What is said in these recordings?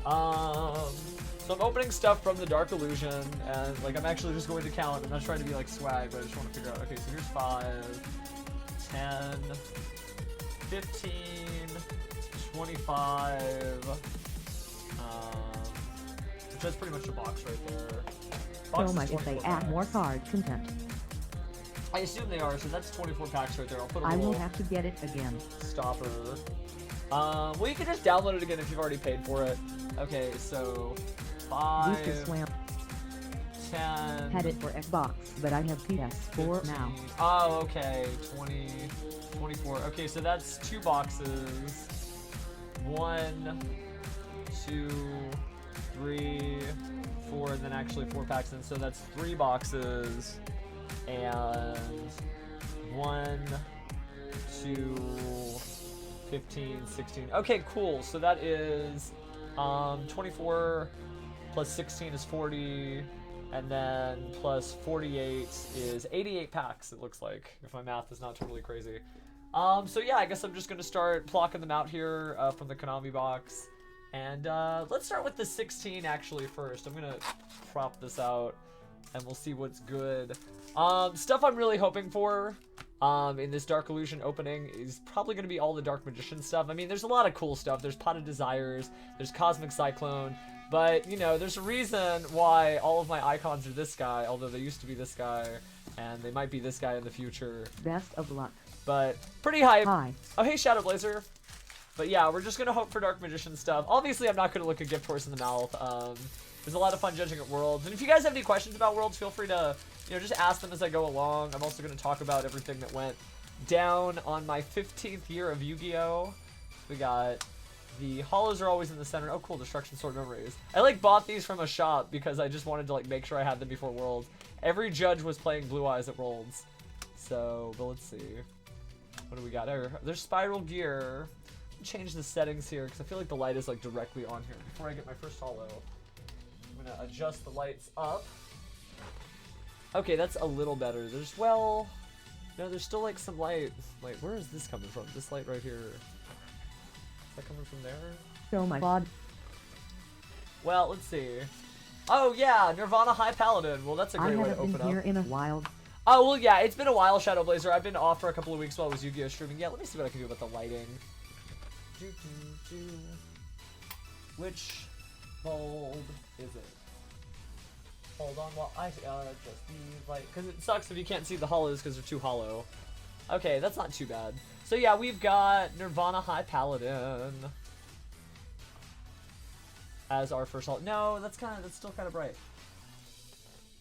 So I'm opening stuff from the Dark Illusion, and like I'm actually just going to count. I'm not trying to be like swag, but I just want to figure out. Okay, so here's 5, 10, 15, 25. Which is pretty much a box right there. Box So much if they add more card content. I assume they are, so that's 24 packs right there. I'll put a I little will have to get it again. stopper. Well, you can just download it again if you've already paid for it. Okay, so 5, Used to swam. 10. Had it for Xbox, but I have PS4 now. Oh, okay. 20, 24. Okay, so that's 2 boxes. 1, 2, 3, 4, and then actually 4 packs in. So that's 3 boxes. And 1, 2, 15, 16. Okay, cool. So that is 24 plus 16 is 40. And then plus 48 is 88 packs, it looks like, if my math is not totally crazy. So yeah, I guess I'm just going to start plocking them out here from the Konami box. And let's start with the 16 actually first. I'm going to prop this out and we'll see what's good. Stuff I'm really hoping for in this Dark Illusion opening is probably going to be all the Dark Magician stuff. I mean, there's a lot of cool stuff. There's Pot of Desires, there's Cosmic Cyclone. But, you know, there's a reason why all of my icons are this guy, although they used to be this guy, and they might be this guy in the future. Best of luck. But, pretty hype. Hi. Oh, hey, Shadow Blazer. But yeah, we're just going to hope for Dark Magician stuff. Obviously, I'm not going to look a gift horse in the mouth. There's a lot of fun judging at Worlds. And if you guys have any questions about Worlds, feel free to, you know, just ask them as I go along. I'm also going to talk about everything that went down on my 15th year of Yu-Gi-Oh! We got... The hollows are always in the center. Oh, cool. Destruction Sword Memories. I, like, bought these from a shop because I just wanted to, like, make sure I had them before Worlds. Every judge was playing Blue Eyes at Worlds. So, but let's see. What do we got here? There's Spiral Gear. Change the settings here because I feel like the light is, like, directly on here. Before I get my first hollow, I'm going to adjust the lights up. Okay, that's a little better. There's, well... No, there's still, like, some light. Like, where is this coming from? This light right here. Is that coming from there? Oh my god. Well, let's see. Oh yeah, Nirvana High Paladin. Well, that's a great way to open I haven't been here up. in a while. Oh, well, yeah, it's been a while, Shadow Blazer. I've been off for a couple of weeks while I was Yu-Gi-Oh! Streaming. Yeah, let me see what I can do about the lighting. Which bulb is it? Hold on while I just need light. Because it sucks if you can't see the hollows because they're too hollow. Okay, that's not too bad. So yeah, we've got Nirvana High Paladin as our first alt. No, that's still kind of bright.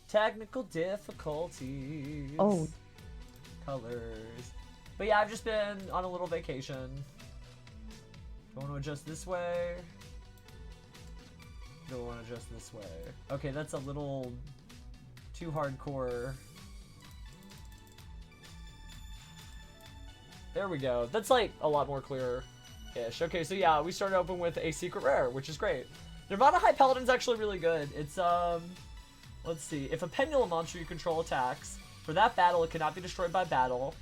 Technical difficulties. Oh. Colors. But yeah, I've just been on a little vacation. Do I want to adjust this way? Do I want to adjust this way? Okay, that's a little too hardcore. There we go. That's like a lot more clear-ish. Okay, so yeah, we started open with a secret rare, which is great. Nirvana High Paladin's actually really good. It's, let's see. If a pendulum monster you control attacks, for that battle, it cannot be destroyed by battle.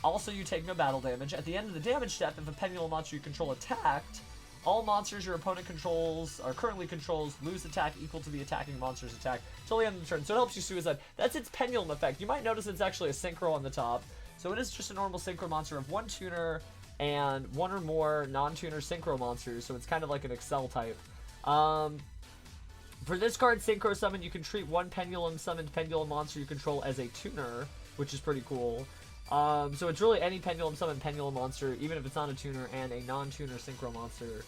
Also, you take no battle damage. At the end of the damage step, if a pendulum monster you control attacked, all monsters your opponent controls, or currently controls, lose attack equal to the attacking monster's attack till the end of the turn. So it helps you suicide. That's its pendulum effect. You might notice it's actually a synchro on the top. So it is just a normal synchro monster of 1 tuner and 1 or more non-tuner synchro monsters. So it's kind of like an Excel type. For this card, Synchro Summon, you can treat 1 pendulum summoned pendulum monster you control as a tuner, which is pretty cool. So it's really any pendulum summoned pendulum monster, even if it's not a tuner, and a non-tuner synchro monster.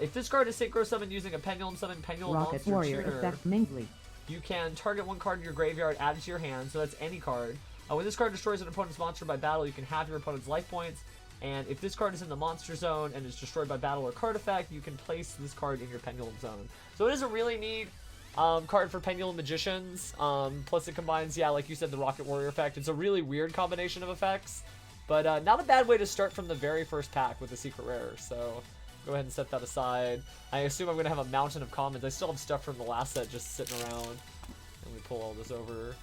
If this card is Synchro Summoned using a pendulum summoned pendulum Rocket monster Warrior tuner, effect Mingley. you can target 1 card in your graveyard, add it to your hand, so that's any card. When this card destroys an opponent's monster by battle, you can have your opponent's life points. And if this card is in the monster zone and is destroyed by battle or card effect, you can place this card in your pendulum zone. So it is a really neat card for Pendulum Magicians. Plus it combines, yeah, like you said, the Rocket Warrior effect. It's a really weird combination of effects. But not a bad way to start from the very first pack with a secret rare. So go ahead and set that aside. I assume I'm going to have a mountain of commons. I still have stuff from the last set just sitting around. Let me pull all this over.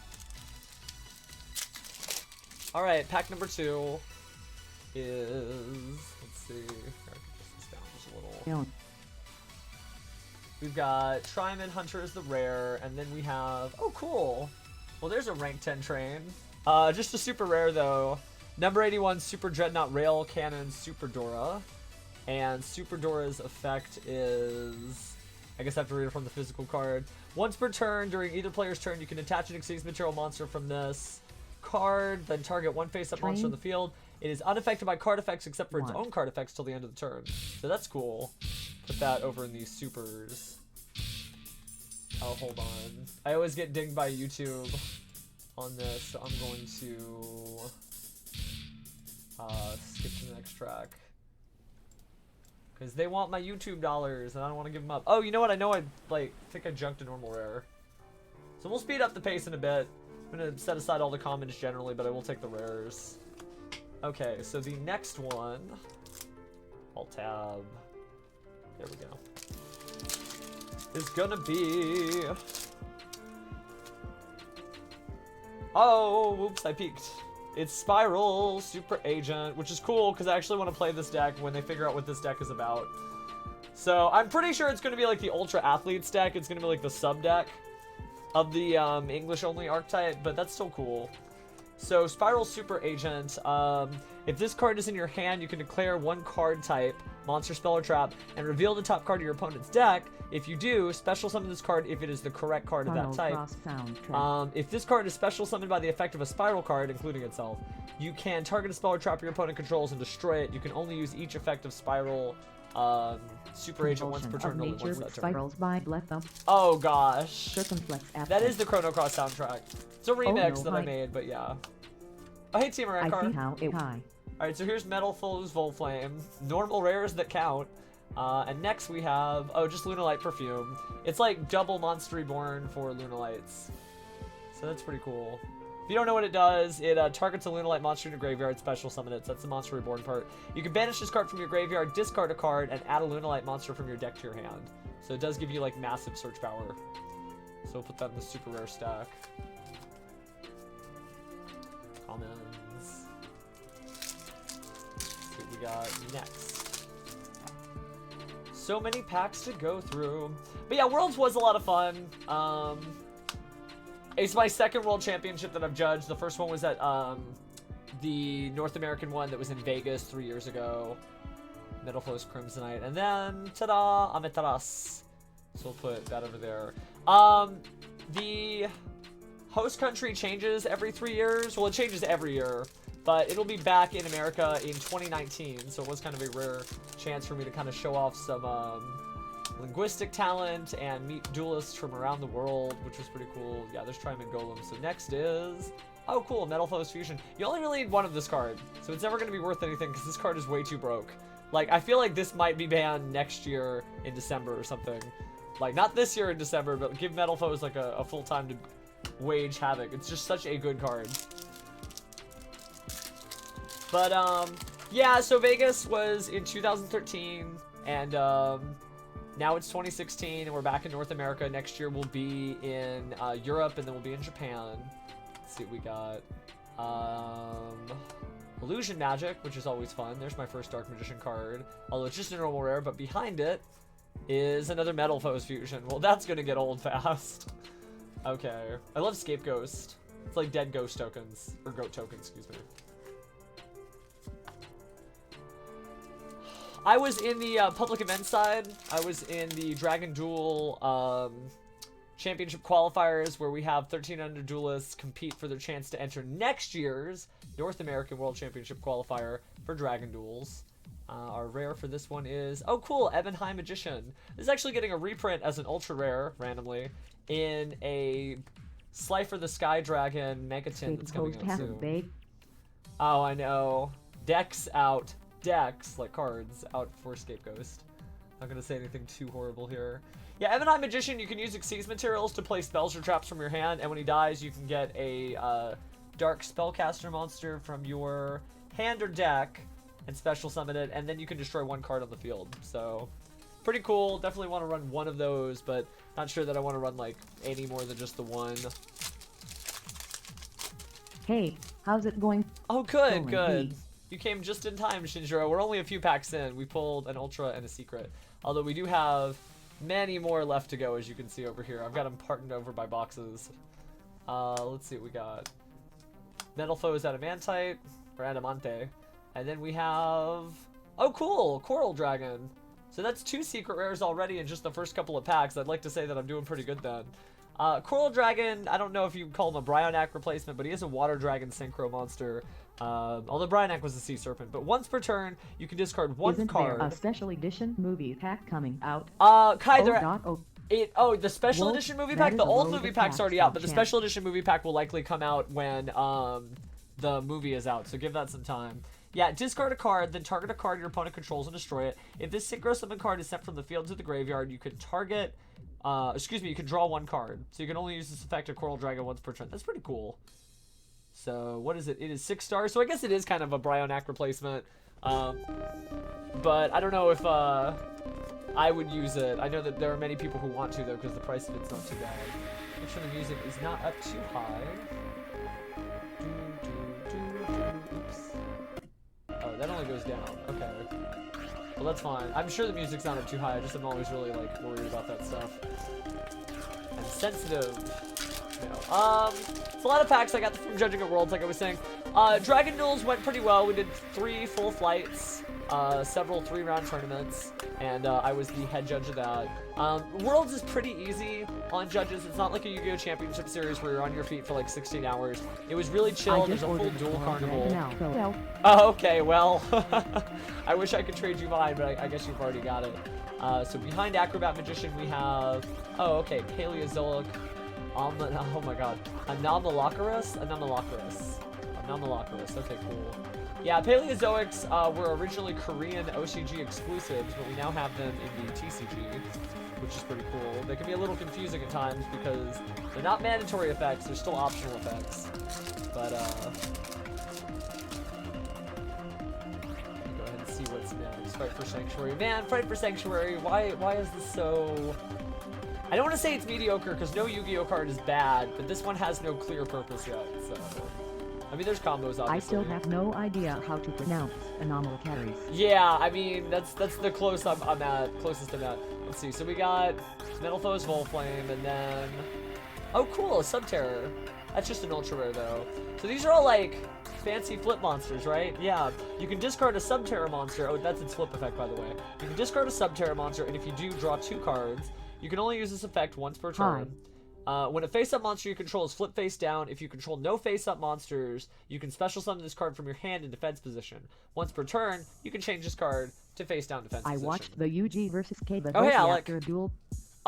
Alright, pack number 2 is, let's see, here, I can adjust this down just a little. We've got Tryman Hunter is the rare, and then we have, oh cool. Well, there's a rank 10 train. Just a super rare though. Number 81 Super Dreadnought Rail Cannon Super Dora. And Super Dora's effect is, I guess I have to read it from the physical card. Once per turn, during either player's turn, you can attach an Exceeds material monster from this card, then target one face-up monster on the field. It is unaffected by card effects except for its own card effects till the end of the turn. So that's cool. Put that over in these supers. Oh, hold on. I always get dinged by YouTube on this, so I'm going to skip to the next track. Because they want my YouTube dollars, and I don't want to give them up. Oh, you know what? I know I think I junked a normal rare. So we'll speed up the pace in a bit. I'm going to set aside all the commons generally, but I will take the rares. Okay, so the next one, Alt-Tab, there we go, is gonna be, oh, oops, I peeked. It's Spiral Super Agent, which is cool because I actually want to play this deck when they figure out what this deck is about. So I'm pretty sure it's going to be like the Ultra Athletes deck. It's going to be like the sub deck of the English only archetype, but that's still cool. So Spiral Super Agent, if this card is in your hand, you can declare one card type, monster, spell, or trap, and reveal the top card of your opponent's deck. If you do, special summon this card if it is the correct card of that type. If this card is special summoned by the effect of a Spiral card, including itself, you can target a spell or trap your opponent controls and destroy it. You can only use each effect of Spiral Super Agent once per turn, only once that turn. Oh gosh. That is the Chrono Cross soundtrack. It's a remix that I made, but yeah. Oh, hey Team Rankar. Alright, so here's Metal Foes Volflame. Normal rares that count. And next we have, oh, just Lunalight Perfume. It's like double Monster Reborn for Lunalights. So that's pretty cool. If you don't know what it does, it targets a Lunalight monster in your graveyard, special summon it. So that's the Monster Reborn part. You can banish this card from your graveyard, discard a card, and add a Lunalight monster from your deck to your hand. So it does give you like massive search power. So we'll put that in the super rare stack. Commons. Let's see what we got next. So many packs to go through. But yeah, Worlds was a lot of fun. It's my second World Championship that I've judged. The first one was at the North American one that was in Vegas 3 years ago. Metal Flows Crimsonite. And then, ta-da, Amaterasu. So we'll put that over there. The host country changes every 3 years. Well, it changes every year. But it'll be back in America in 2019, so it was kind of a rare chance for me to kind of show off some linguistic talent and meet duelists from around the world, which was pretty cool. Yeah, there's Tryman Golem. So next is, oh cool, Metal Foes Fusion. You only really need one of this card, so it's never going to be worth anything because this card is way too broke. Like, I feel like this might be banned next year in December or something. Like, not this year in December, but give Metal Foes like a full time to wage havoc. It's just such a good card. But, yeah, so Vegas was in 2013, and, now it's 2016, and we're back in North America. Next year we'll be in, Europe, and then we'll be in Japan. Let's see what we got. Illusion Magic, which is always fun. There's my first Dark Magician card. Although it's just a normal rare, but behind it is another Metal Foes Fusion. Well, that's gonna get old fast. Okay. I love Scapegoat. It's like dead ghost tokens. Or goat tokens, excuse me. I was in the public event side. I was in the Dragon Duel championship qualifiers where we have 1,300 duelists compete for their chance to enter next year's North American World Championship qualifier for Dragon Duels. Our rare for this one is, oh cool, Ebon High Magician. This is actually getting a reprint as an ultra rare, randomly, in a Slifer the Sky Dragon Megatin that's coming out soon. Oh, I know. Decks out. Decks, like cards, out for Scapegoat. Not gonna say anything too horrible here. Yeah, Ebon High Magician, you can use Exceeds materials to play spells or traps from your hand, and when he dies, you can get a Dark Spellcaster monster from your hand or deck and special summon it, and then you can destroy one card on the field. So, pretty cool. Definitely want to run one of those, but not sure that I want to run like any more than just the one. Hey, how's it going? Oh, good, good. You came just in time, Shinjiro. We're only a few packs in. We pulled an Ultra and a Secret. Although we do have Many more left to go, as you can see over here. I've got them parted over by boxes. Let's see what we got. Metal Foes Adamantite, or Adamante. And then we have... Oh, cool! Coral Dragon. So that's 2 secret rares already in just the first couple of packs. I'd like to say that I'm doing pretty good then. Coral Dragon, I don't know if you call him a Bryonac replacement, but he is a Water Dragon Synchro monster. Although Bryonac was a Sea Serpent. But once per turn, you can discard one Isn't card. there a special edition movie pack coming out? Kai, the special Whoa, edition movie that pack? is The a old load movie of pack's packs already out, on but the chance. special edition movie pack will likely come out when the movie is out, so give that some time. Yeah, discard a card, then target a card your opponent controls and destroy it. If this Synchro Summon card is sent from the field to the graveyard, you can target... you can draw 1 card. So you can only use this effect of Coral Dragon once per turn. That's pretty cool. So, what is it? It is 6 stars, so I guess it is kind of a Bryonac replacement. But I don't know if I would use it. I know that there are many people who want to, though, because the price of it's not too bad. Make sure the music is not up too high. Oops. Oh, that only goes down. Okay. Well, that's fine. I'm sure the music's not up too high. I just am always really, like, worried about that stuff. I'm sensitive. No. It's a lot of packs I got from Judging at Worlds, like I was saying. Dragon Duels went pretty well. We did 3 full flights, several 3-round tournaments, and I was the head judge of that. Worlds is pretty easy on judges. It's not like a Yu-Gi-Oh! Championship Series where you're on your feet for like 16 hours. It was really chill. There's a full dual carnival. Well, Oh, okay, well, I wish I could trade you mine, but I guess you've already got it. So behind Acrobat Magician we have, oh, okay, Paleozoic, oh my god, Anomalocaris, okay, cool. Yeah, Paleozoics were originally Korean OCG exclusives, but we now have them in the TCG, which is pretty cool. They can be a little confusing at times because they're not mandatory effects, they're still optional effects. But, go ahead and see what's next. Fight for Sanctuary. Man, Fight for Sanctuary, why is this so... I don't want to say it's mediocre, because no Yu-Gi-Oh card is bad, but this one has no clear purpose yet, so... I mean, there's combos, obviously. I still have no idea how to pronounce Anomalocaris. Yeah, I mean, that's the closest I'm at. Let's see, so we got Metal Foes Volflame, and then... Oh, cool, a Subterror. That's just an ultra rare, though. So these are all, like, fancy flip monsters, right? Yeah, you can discard a Subterror monster. Oh, that's its flip effect, by the way. You can discard a Subterror monster, and if you do, draw 2 cards. You can only use this effect once per turn. When a face-up monster you control is flip face down, if you control no face-up monsters, you can special summon this card from your hand in defense position. Once per turn, you can change this card to face down defense position. I watched the UG versus Kaba after a duel.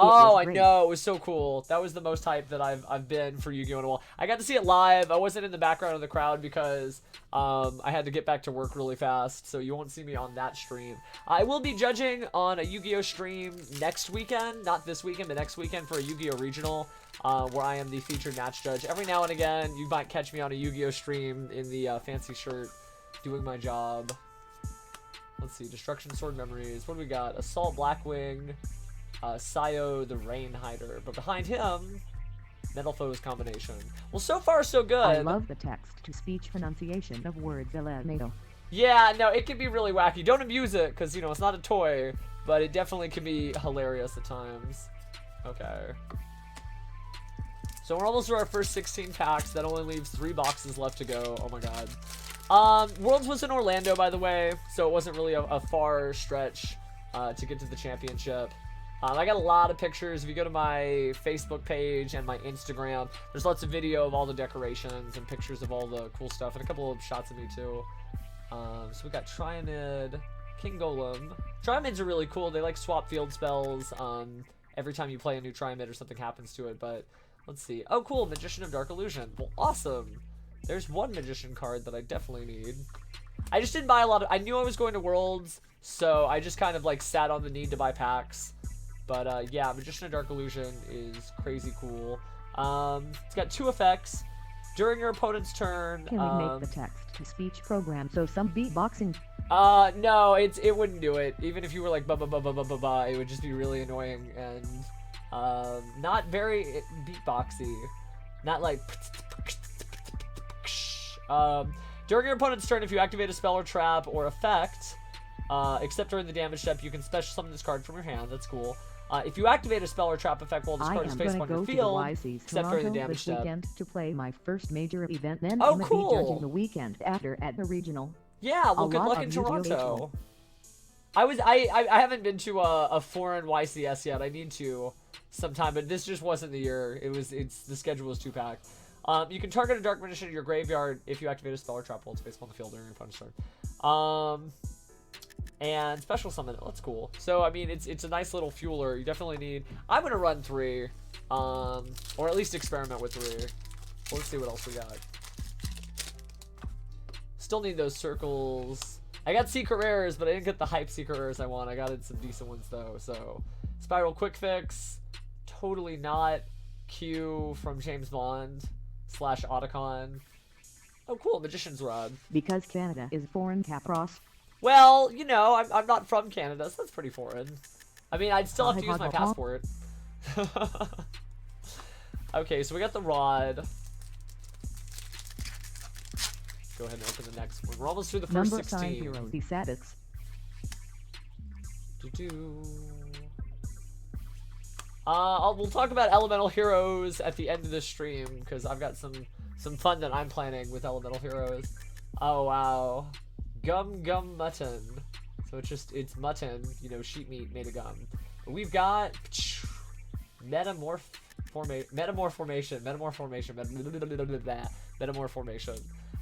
Oh, I know, it was so cool. That was the most hype that I've been for Yu-Gi-Oh! In a while. I got to see it live. I wasn't in the background of the crowd because I had to get back to work really fast, so you won't see me on that stream. I will be judging on a Yu-Gi-Oh! Stream next weekend, not this weekend, but next weekend for a Yu-Gi-Oh! Regional, where I am the featured match judge. Every now and again, you might catch me on a Yu-Gi-Oh! Stream in the fancy shirt, doing my job. Let's see, Destruction Sword Memories. What do we got? Assault Blackwing. Sayo the Rain Hider, but behind him, Metal Foes combination. Well, so far so good. I love the text-to-speech pronunciation of words Elemento. Yeah, no, it can be really wacky. Don't abuse it, because, you know, it's not a toy, but it definitely can be hilarious at times. Okay. So we're almost through our first 16 packs. That only leaves 3 boxes left to go. Oh my god. Worlds was in Orlando, by the way, so it wasn't really a far stretch to get to the championship. I got a lot of pictures. If you go to my Facebook page and my Instagram, there's lots of video of all the decorations and pictures of all the cool stuff, and a couple of shots of me too. So we got Trianid, King Golem. Triamids are really cool. They like swap field spells every time you play a new Triamid or something happens to it. But let's see. Oh, cool, Magician of Dark Illusion. Well, awesome. There's one Magician card that I definitely need. I just didn't buy a lot of... I knew I was going to Worlds, so I just kind of like sat on the need to buy packs. But yeah, Magician of Dark Illusion is crazy cool. It's got 2 effects. During your opponent's turn... Can we make the text-to-speech program so some beatboxing... No, it wouldn't do it. Even if you were like ba-ba-ba-ba-ba-ba, it would just be really annoying and not very beatboxy. Not like... During your opponent's turn, if you activate a spell or trap or effect, except during the damage step, you can special summon this card from your hand. That's cool. If you activate a spell or trap effect while this I card is am face gonna on your go to the field, YC's except during the Toronto damage this step. weekend to play my first major event, then Oh, I'm gonna cool. be judging the weekend after at the regional. Yeah, well, A good lot luck of in Yu-Gi-Oh! Toronto. I haven't been to a foreign YCS yet. I need to sometime, but this just wasn't the year. The schedule was too packed. You can target a Dark Magician in your graveyard if you activate a spell or trap while it's based on the field during your opponent's turn. And special summon it. That's cool. So I mean, it's a nice little fueler. You definitely need. I'm gonna run 3, or at least experiment with 3. Let's see what else we got. Still need those circles. I got secret rares, but I didn't get the hype secret rares I want. I got some decent ones though. So Spiral Quick Fix, totally not Q from James Bond / Otacon. Oh, cool, Magician's Rod. Because Canada is foreign, Capros. Well, you know, I'm not from Canada, so that's pretty foreign. I mean, I'd still have to use my passport. Okay, so we got the rod. Go ahead and open the next one. We're almost through the first Number 16. sign heroes, the Sadix. We'll talk about Elemental Heroes at the end of the stream, because I've got some fun that I'm planning with Elemental Heroes. Oh, wow. Gum Mutton. So it's mutton, you know, sheep meat made of gum. But we've got Metamorph Formation.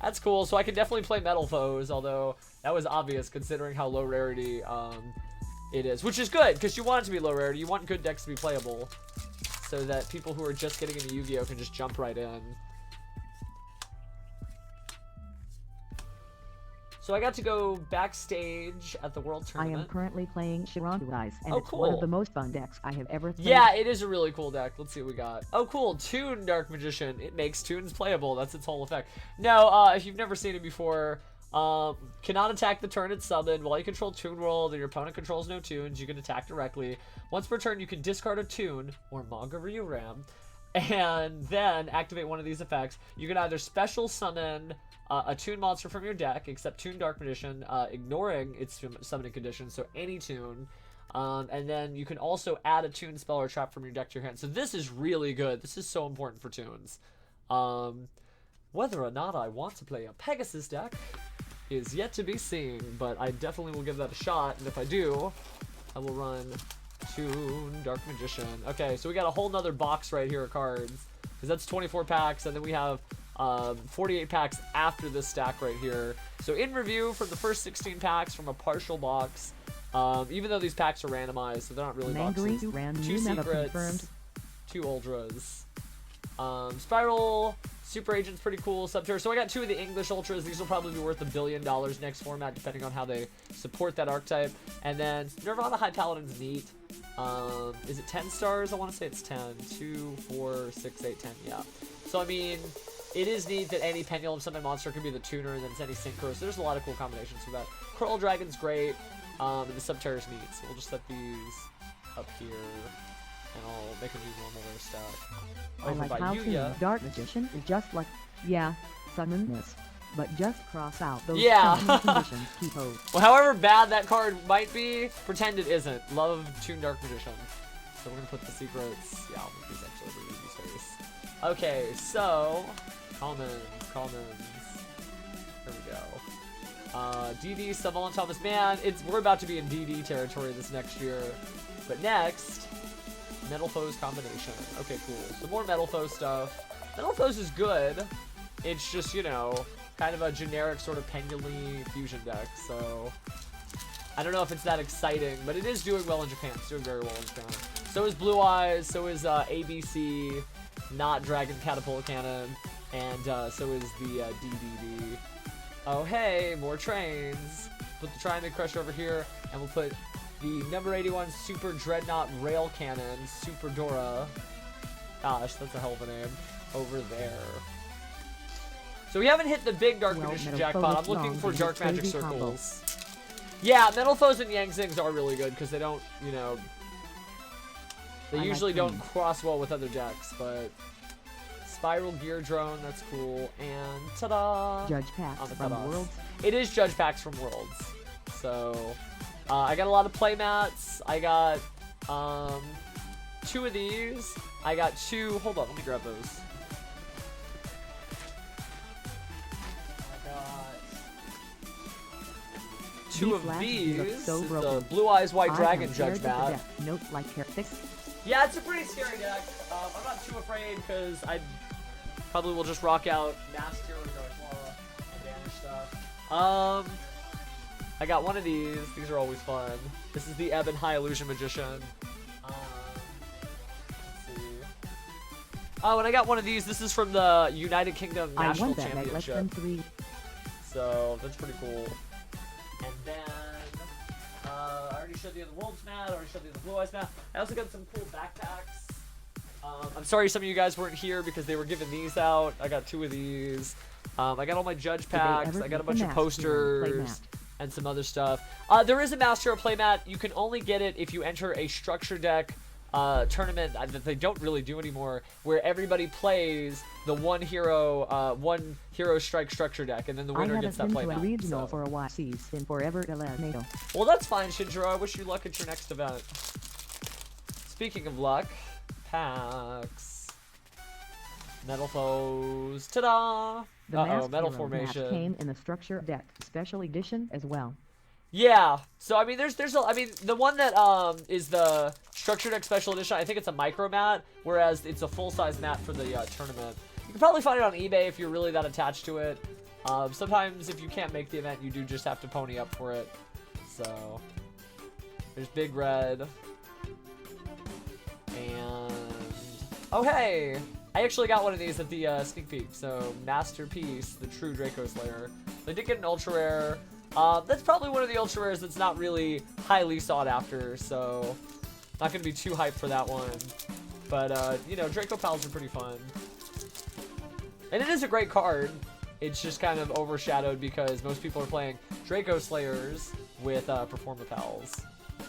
That's cool. So I can definitely play Metal Foes, although that was obvious considering how low rarity it is, which is good because you want it to be low rarity. You want good decks to be playable, so that people who are just getting into Yu-Gi-Oh can just jump right in. So I got to go backstage at the World I Tournament. am currently playing Shirandu Eyes, and Oh, it's one cool. of the most fun decks I have ever played. Yeah, it is a really cool deck. Let's see what we got. Oh, cool. Toon Dark Magician. It makes tunes playable. That's its whole effect. No, if you've never seen it before, cannot attack the turn it's summoned. While you control Toon World and your opponent controls no tunes, you can attack directly. Once per turn, you can discard a tune or Manga Ryu Ram, and then activate one of these effects. You can either special summon a Toon monster from your deck, except Toon Dark Magician, ignoring its summoning condition, so any Toon. And then you can also add a Toon spell or trap from your deck to your hand. So this is really good. This is so important for Toons. Whether or not I want to play a Pegasus deck is yet to be seen, but I definitely will give that a shot, and if I do, I will run Toon Dark Magician. Okay, so we got a whole nother box right here of cards, because that's 24 packs, and then we have 48 packs after this stack right here. So in review from the first 16 packs from a partial box, even though these packs are randomized, so they're not really boxes. 2 secrets, 2 ultras. Spiral, Super Agent's pretty cool. Subterra. So I got 2 of the English ultras. These will probably be worth $1 billion next format, depending on how they support that archetype. And then Nirvana High Paladin's neat. Is it 10 stars? I want to say it's 10. 2, 4, 6, 8, 10. Yeah. So I mean, it is neat that any Pendulum Summon monster can be the tuner, and then it's any Synchro. So there's a lot of cool combinations for that. Coral Dragon's great, and the Subterra's neat. So we'll just set these up here, and I'll make a new normal rare stack. I like how Toon Dark Magician is just like, yeah, summon this, but just cross out those summoning conditions, keep-o. Well, however bad that card might be, pretend it isn't. Love Toon Dark Magician. So we're gonna put the secrets. Yeah, I'll make these actually over Ruby's face. Okay, so commons. Here we go. DD Savalan Thomas. Man, we're about to be in DD territory this next year. But next, Metal Foes combination. Okay, cool. Some more Metal Foes stuff. Metal Foes is good. It's just, you know, kind of a generic sort of pendulum fusion deck. So I don't know if it's that exciting, but it is doing well in Japan. It's doing very well in Japan. So is Blue Eyes. So is ABC. Not Dragon Catapult Cannon, and so is the DDD. Oh hey, more trains. Put the Triamid Crusher over here, and we'll put the number 81 Super Dreadnought Rail Cannon, Super Dora. Gosh, that's a hell of a name. Over there. So we haven't hit the big Dark Magician jackpot. I'm looking for Dark Magic Circles. Yeah, Metal Foes and Yang Zings are really good because they don't, you know, they usually don't cross well with other decks, but Spiral Gear Drone, that's cool, and ta-da! Judge Packs from Worlds. It is Judge Packs from Worlds. So, I got a lot of playmats. I got 2 of these. I got 2. Hold on, let me grab those. I got 2 of these. So it's the Blue Eyes White Dragon Judge Mat. Note like characters. Yeah, it's a pretty scary deck. I'm not too afraid because I probably will just rock out Masked Hero, Dark and Vanish stuff. I got one of these. These are always fun. This is the Ebon High Illusion Magician. Let's see. Oh, and I got one of these. This is from the United Kingdom National Championship. So that's pretty cool. And then I already showed you the Wolves mat. I already showed you the Blue Eyes mat. I also got some cool backpacks. I'm sorry some of you guys weren't here because they were giving these out. I got 2 of these. I got all my judge packs. I got a bunch of posters and some other stuff. There is a Master Hero playmat. You can only get it if you enter a structure deck tournament that they don't really do anymore, where everybody plays the one hero strike structure deck, and then the winner gets that playmat. I haven't been to a regional for a while. In forever eliminated. Well, that's fine, Shinjiro. I wish you luck at your next event. Speaking of luck, packs, metal foes, ta-da! Metal formation came in the structure deck special edition as well. Yeah, so I mean, there's the one that is the structure deck special edition. I think it's a micro mat, whereas it's a full size mat for the tournament. You can probably find it on eBay if you're really that attached to it. Sometimes if you can't make the event, you do just have to pony up for it. So there's Big Red, and oh hey, I actually got one of these at the sneak peek. So Masterpiece, the True Draco Slayer. I did get an ultra rare. That's probably one of the ultra rares that's not really highly sought after, so not gonna be too hyped for that one. But you know, Draco Pals are pretty fun, and it is a great card. It's just kind of overshadowed because most people are playing Draco Slayers with Performa Pals.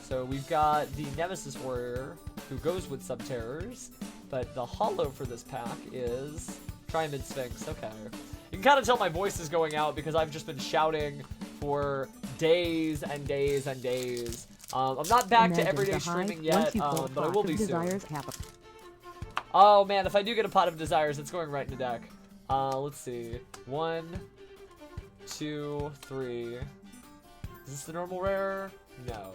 So we've got the Nemesis Warrior, who goes with Subterrors, but the holo for this pack is Triamid Sphinx. Okay. You can kind of tell my voice is going out because I've just been shouting for days and days and days. I'm not back to everyday streaming yet, but I will be soon. Oh man, if I do get a Pot of Desires, it's going right in the deck. Let's see. 1, 2, 3. Is this the normal rare? No.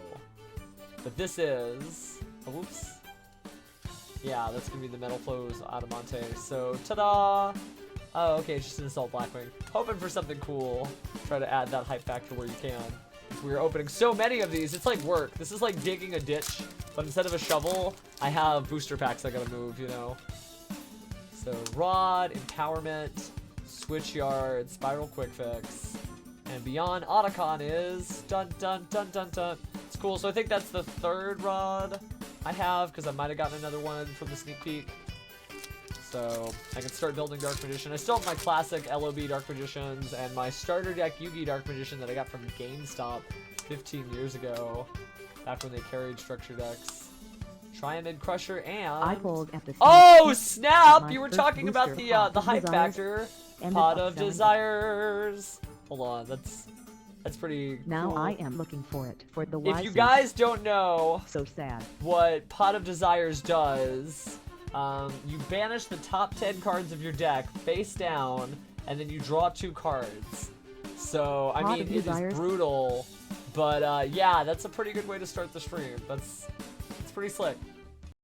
But this is... Oh, whoops. Yeah, that's gonna be the Metal Flows Adamante. So, ta-da! Oh, okay, it's just an Assault Blackwing. Hoping for something cool. Try to add that hype factor where you can. We're opening so many of these, it's like work. This is like digging a ditch, but instead of a shovel, I have booster packs I gotta move, you know? So, Rod, Empowerment, Switch Yard, Spiral Quick Fix, and Beyond Otacon is dun dun dun dun dun. It's cool, so I think that's the 3rd Rod I have, because I might have gotten another one from the sneak peek. So I can start building Dark Magician. I still have my classic LOB Dark Magicians and my starter deck Yugi Dark Magician that I got from GameStop 15 years ago, back when they carried structure decks. Triamid Crusher and... I pulled at the oh snap! You were talking about the hype factor. Pot of Desires. Hold on, that's pretty now cool. I am looking for it for the If you guys don't know so sad what Pot of Desires does, you banish the top 10 cards of your deck face down, and then you draw 2 cards. So, I mean, it is brutal, but yeah, that's a pretty good way to start the stream. It's pretty slick.